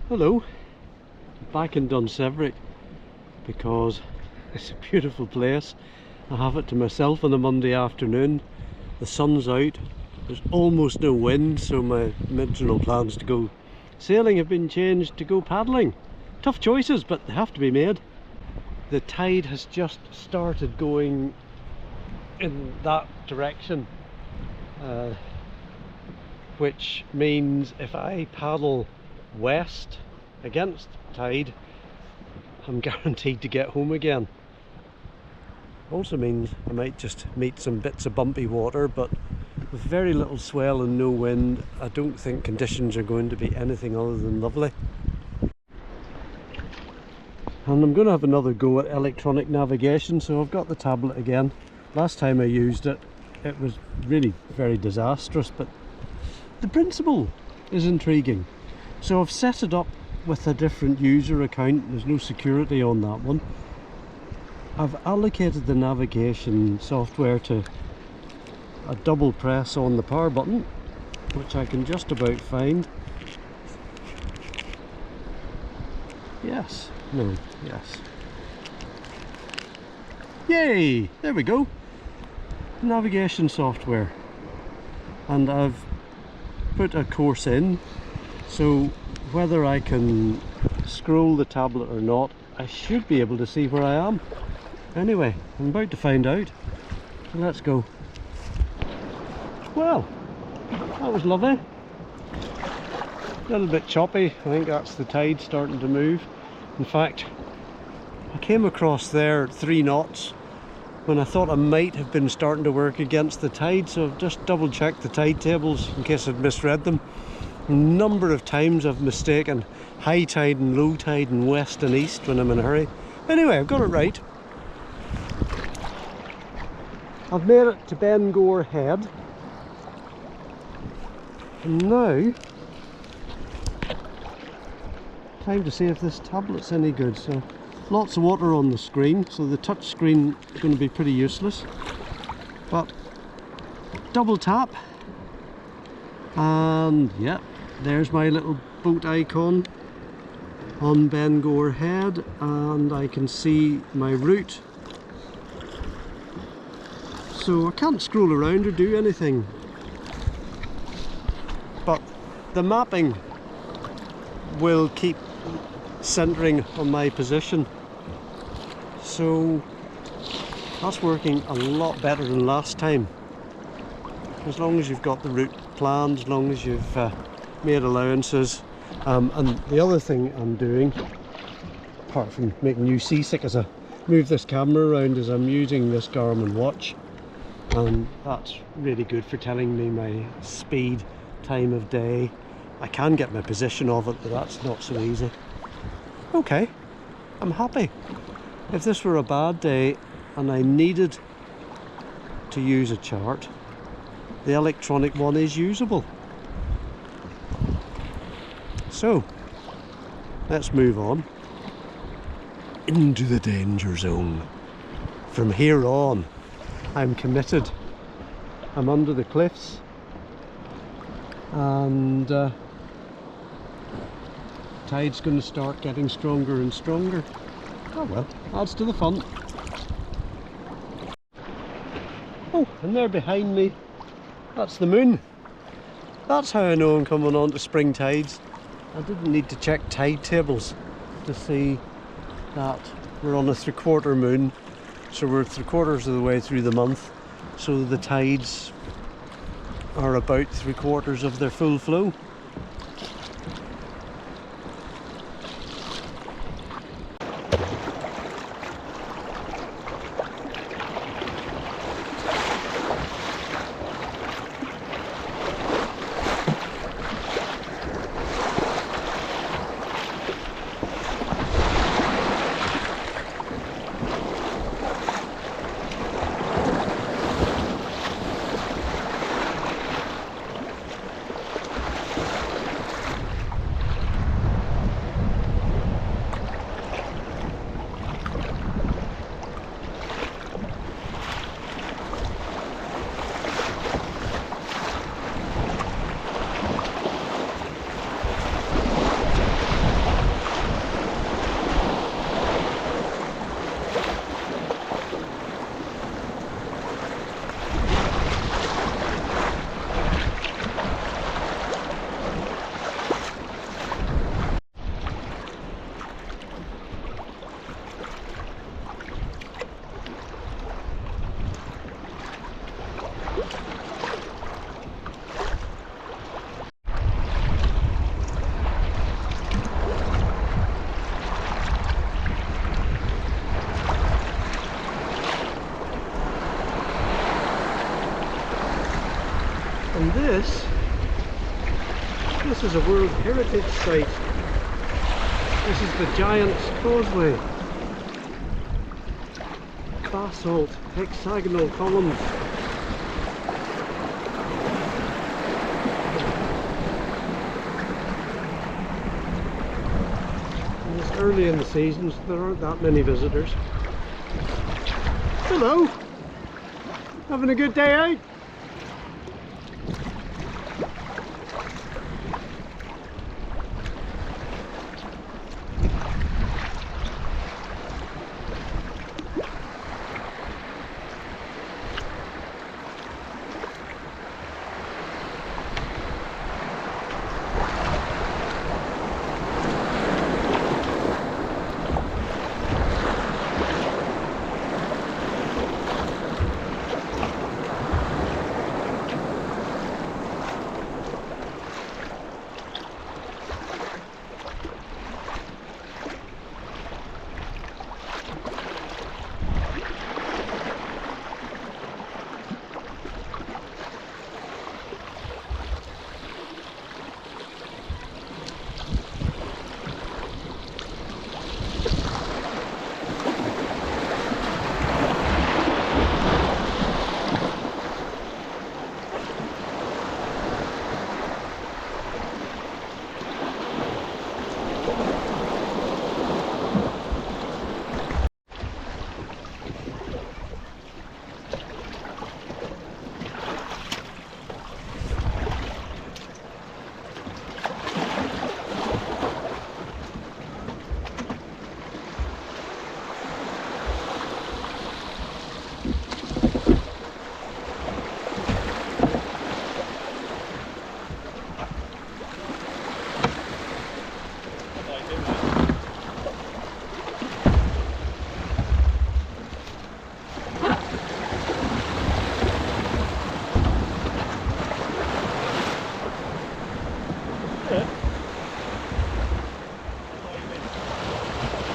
Hello, back in Dunseverick because it's a beautiful place. I have it to myself on a Monday afternoon. The sun's out, there's almost no wind, so my original plans to go sailing have been changed to go paddling. Tough choices, but they have to be made. The tide has just started going in that direction, which means if I paddle west against tide, I'm guaranteed to get home again. Also means I might just meet some bits of bumpy water, but with very little swell and no wind, I don't think conditions are going to be anything other than lovely. And I'm going to have another go at electronic navigation, so I've got the tablet again. Last time I used it, it was really very disastrous, but the principle is intriguing. So I've set it up with a different user account. There's no security on that one. I've allocated the navigation software to a double press on the power button, which I can just about find. Yes, no, yes. Yay! There we go. Navigation software. And I've put a course in, so whether I can scroll the tablet or not, I should be able to see where I am. Anyway, I'm about to find out. Let's go. Well, that was lovely. A little bit choppy. I think that's the tide starting to move. In fact, I came across there at 3 knots when I thought I might have been starting to work against the tide, so I've just double checked the tide tables in case I'd misread them. A number of times I've mistaken high tide and low tide and west and east when I'm in a hurry. Anyway, I've got it right. I've made it to Bangor Head, and now time to see if this tablet's any good. So lots of water on the screen, so the touch screen is going to be pretty useless, but double tap and yep, there's my little boat icon on Bangor Head, and I can see my route. So I can't scroll around or do anything, but the mapping will keep centering on my position, so that's working a lot better than last time. As long as you've got the route planned, as long as you've made allowances. And the other thing I'm doing, apart from making you seasick as I move this camera around, is I'm using this Garmin watch, and that's really good for telling me my speed, time of day. I can get my position of it, but that's not so easy. Okay, I'm happy. If this were a bad day and I needed to use a chart, the electronic one is usable. So let's move on into the danger zone. From here on, I'm committed. I'm under the cliffs, and tide's going to start getting stronger and stronger. Oh well, adds to the fun. Oh, and there behind me, that's the moon. That's how I know I'm coming on to spring tides. I didn't need to check tide tables to see that we're on a 3/4 moon, so we're 3/4 of the way through the month, so the tides are about 3/4 of their full flow. And this is a World Heritage Site. This is the Giant's Causeway. Basalt hexagonal columns. And it's early in the season, so there aren't that many visitors. Hello! Having a good day out?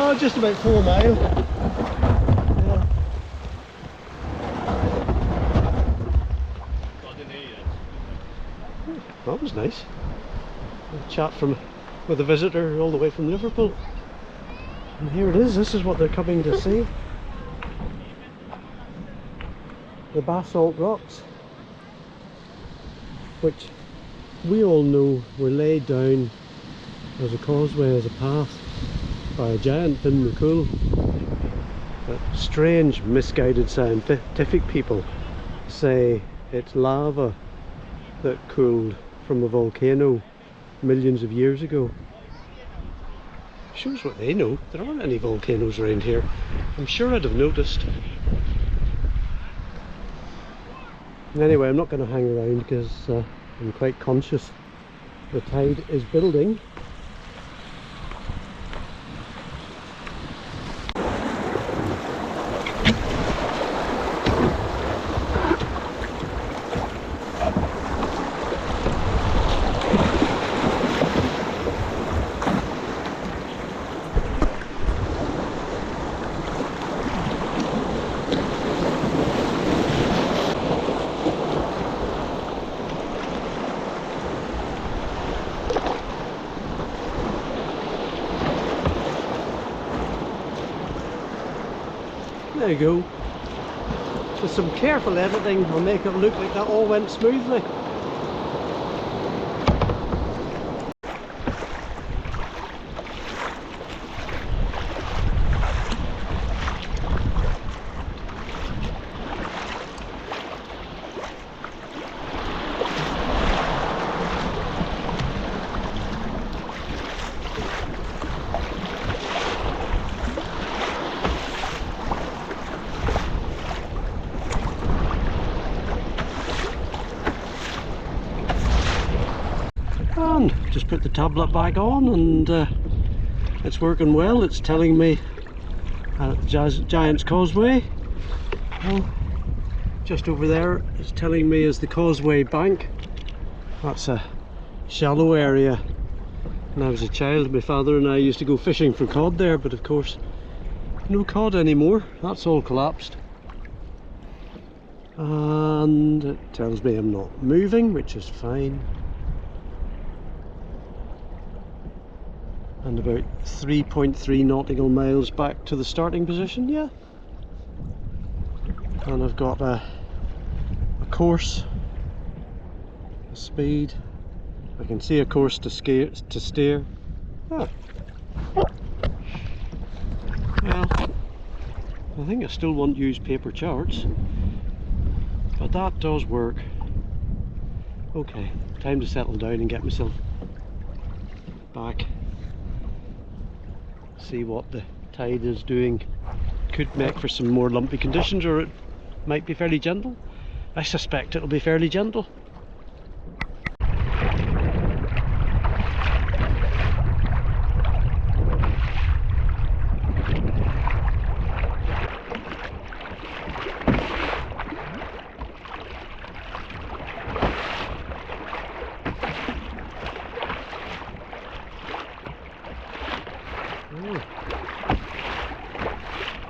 Oh, just about 4 miles. Yeah. That was nice. A chat with a visitor all the way from Liverpool. And here it is, this is what they're coming to see. The basalt rocks, which we all know were laid down as a causeway, as a path, by a giant Finn McCool. But strange, misguided scientific people say it's lava that cooled from a volcano millions of years ago. Shows what they know. There aren't any volcanoes around here. I'm sure I'd have noticed. Anyway, I'm not going to hang around because I'm quite conscious the tide is building. There you go. With some careful editing, I'll make it look like that all went smoothly. And just put the tablet back on, and it's working well. It's telling me at the Giant's Causeway. Well, just over there it's telling me is the Causeway Bank. That's a shallow area. When I was a child, my father and I used to go fishing for cod there, but of course no cod anymore. That's all collapsed. and it tells me I'm not moving, which is fine. And about 3.3 nautical miles back to the starting position, yeah. And I've got a course, a speed. I can see a course to steer. Ah. Well, I think I still won't use paper charts, but that does work. Okay, time to settle down and get myself back. See what the tide is doing. Could make for some more lumpy conditions, or it might be fairly gentle. I suspect it'll be fairly gentle.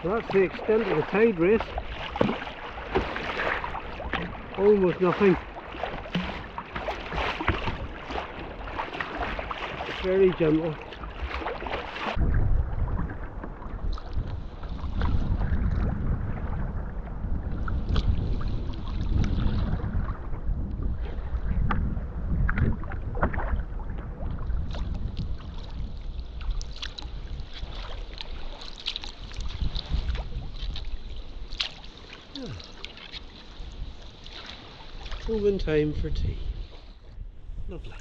That's the extent of the tide race. Almost nothing. It's very gentle. Home in time for tea. Lovely.